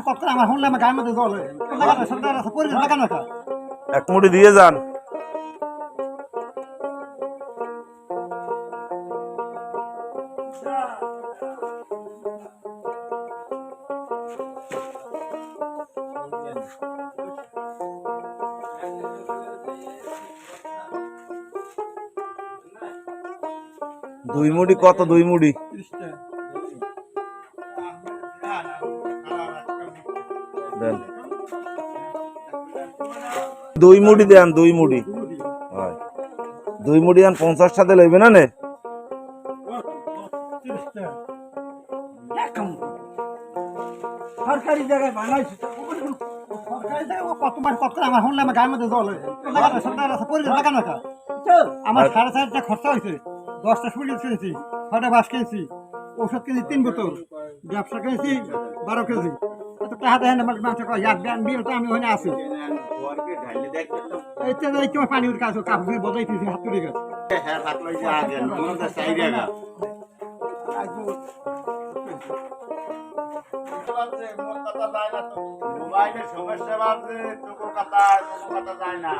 কত করে আমার শুনলে আমার গায়ের মধ্যে জল এক মুঠি দিয়ে যান। দুই মুঠি কত? দুই মুঠি দেন। দুই মুঠি দেন, দুই মুঠি। হয় দুই মুঠি আন 50 টাকা লইবে না নে? সরকারি জায়গায় বানাইছি সরকারি জায়গায় কত করে আমার শুনলে আমার গায়ের মধ্যে জল আমার 4.5 খরচা হয়েছে। 10টা সুইচ কিনেছি, 6টা বাস কিনেছি, ওষুধ কিনেছি 3 বোতল, ব্যবসা কিনেছি 12 কেজি। এত টাকা দেয় না মানুষ কয় বিয়েটা আমি ওখানে আছি। তোমার পানির কাজ কাপড় বদলাইতেছি হাত তুলে গেছে। মোবাইলের সমস্যা বাড়ছে, চোখ কথা যায় না।